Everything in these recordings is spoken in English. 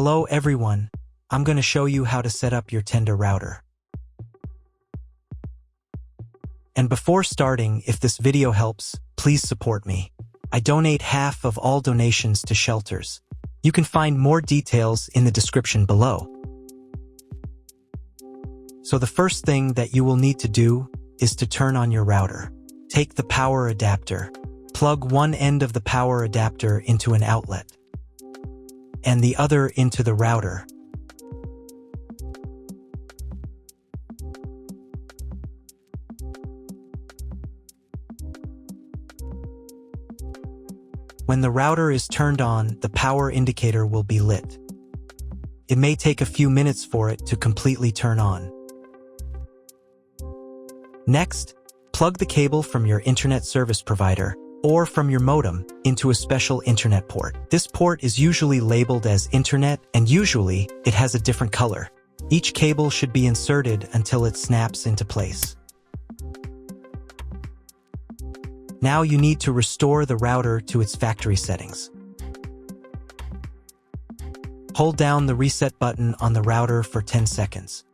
Hello everyone, I'm going to show you how to set up your Tenda router. And before starting, if this video helps, please support me. I donate half of all donations to shelters. You can find more details in the description below. So the first thing that you will need to do is to turn on your router. Take the power adapter. Plug one end of the power adapter into an outlet and the other into the router. When the router is turned on, the power indicator will be lit. It may take a few minutes for it to completely turn on. Next, plug the cable from your internet service provider or from your modem into a special internet port. This port is usually labeled as internet, and usually it has a different color. Each cable should be inserted until it snaps into place. Now you need to restore the router to its factory settings. Hold down the reset button on the router for 10 seconds.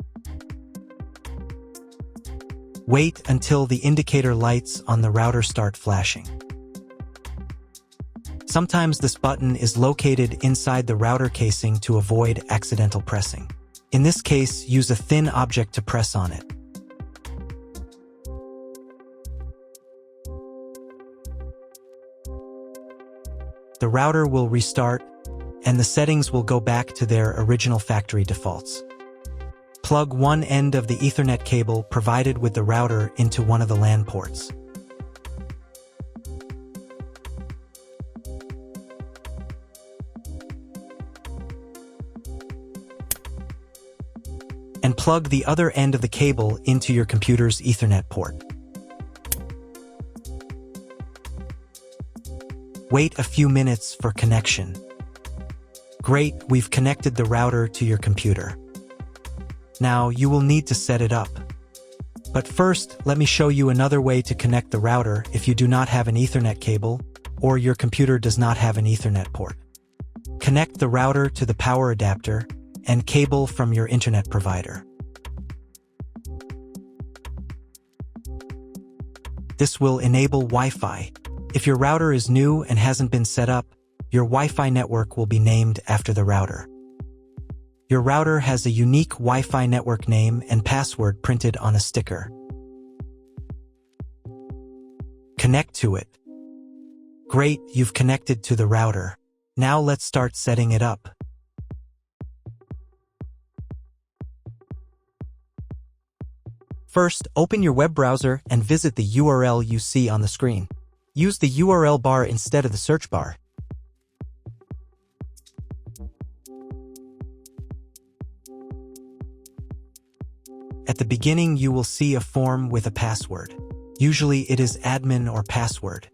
Wait until the indicator lights on the router start flashing. Sometimes this button is located inside the router casing to avoid accidental pressing. In this case, use a thin object to press on it. The router will restart, and the settings will go back to their original factory defaults. Plug one end of the Ethernet cable provided with the router into one of the LAN ports. And plug the other end of the cable into your computer's Ethernet port. Wait a few minutes for connection. Great, we've connected the router to your computer. Now you will need to set it up. But first, let me show you another way to connect the router if you do not have an Ethernet cable or your computer does not have an Ethernet port. Connect the router to the power adapter and cable from your internet provider. This will enable Wi-Fi. If your router is new and hasn't been set up, your Wi-Fi network will be named after the router. Your router has a unique Wi-Fi network name and password printed on a sticker. Connect to it. Great, you've connected to the router. Now let's start setting it up. First, open your web browser and visit the URL you see on the screen. Use the URL bar instead of the search bar. At the beginning, you will see a form with a password. Usually it is admin or password.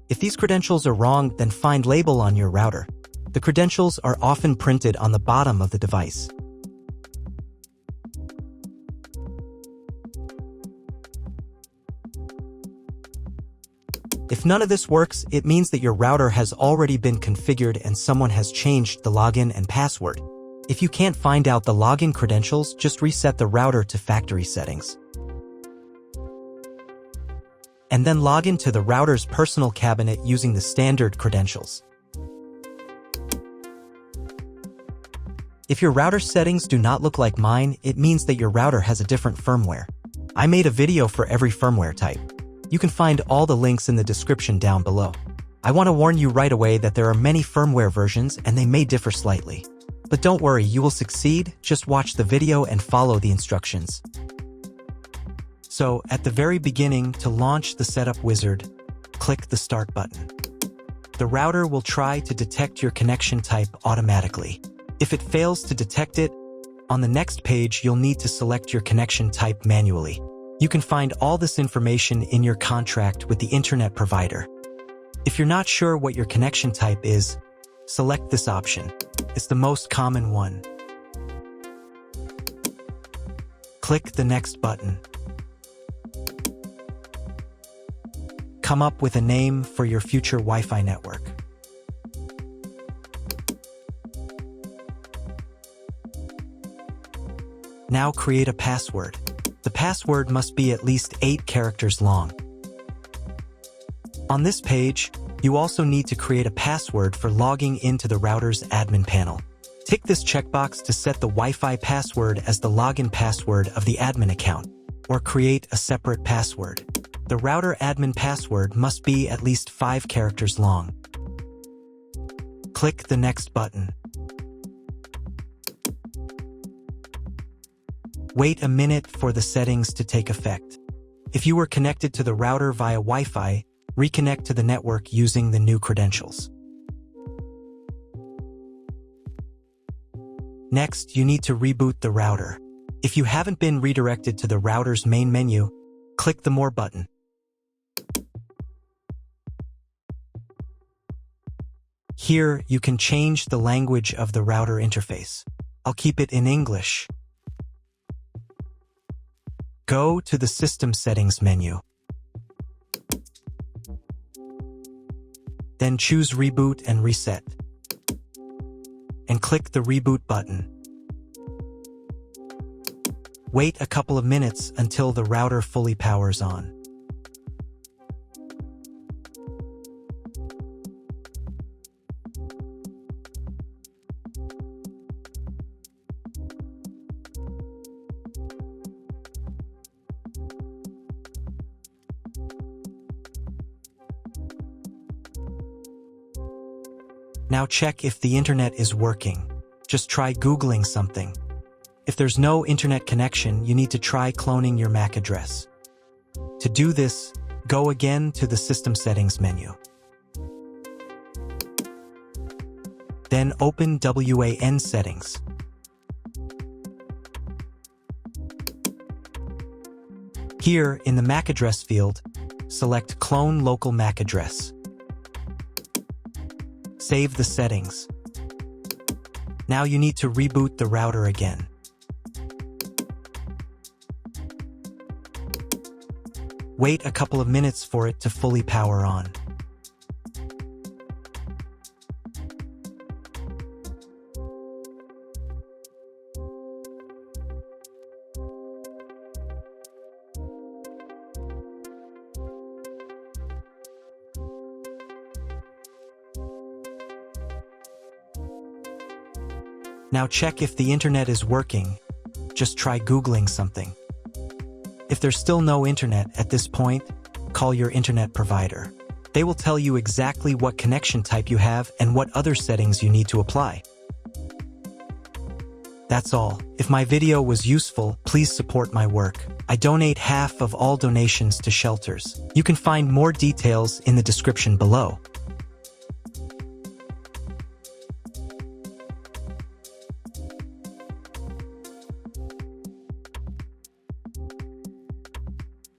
If these credentials are wrong, then find label on your router. The credentials are often printed on the bottom of the device. If none of this works, it means that your router has already been configured and someone has changed the login and password. If you can't find out the login credentials, just reset the router to factory settings. And then log into the router's personal cabinet using the standard credentials. If your router settings do not look like mine, it means that your router has a different firmware. I made a video for every firmware type. You can find all the links in the description down below. I want to warn you right away that there are many firmware versions and they may differ slightly. But don't worry, you will succeed, just watch the video and follow the instructions. So, at the very beginning, to launch the setup wizard, click the Start button. The router will try to detect your connection type automatically. If it fails to detect it, on the next page you'll need to select your connection type manually. You can find all this information in your contract with the internet provider. If you're not sure what your connection type is, select this option. It's the most common one. Click the Next button. Come up with a name for your future Wi-Fi network. Now create a password. The password must be at least 8 characters long. On this page, you also need to create a password for logging into the router's admin panel. Tick this checkbox to set the Wi-Fi password as the login password of the admin account, or create a separate password. The router admin password must be at least 5 characters long. Click the Next button. Wait a minute for the settings to take effect. If you were connected to the router via Wi-Fi, reconnect to the network using the new credentials. Next, you need to reboot the router. If you haven't been redirected to the router's main menu, click the More button. Here, you can change the language of the router interface. I'll keep it in English. Go to the System Settings menu. Then choose Reboot and Reset. And click the Reboot button. Wait a couple of minutes until the router fully powers on. Now check if the internet is working. Just try Googling something. If there's no internet connection, you need to try cloning your MAC address. To do this, go again to the System Settings menu. Then open WAN Settings. Here, in the MAC address field, select Clone Local MAC Address. Save the settings. Now you need to reboot the router again. Wait a couple of minutes for it to fully power on. Now check if the internet is working. Just try Googling something. If there's still no internet at this point, call your internet provider. They will tell you exactly what connection type you have and what other settings you need to apply. That's all. If my video was useful, please support my work. I donate half of all donations to shelters. You can find more details in the description below.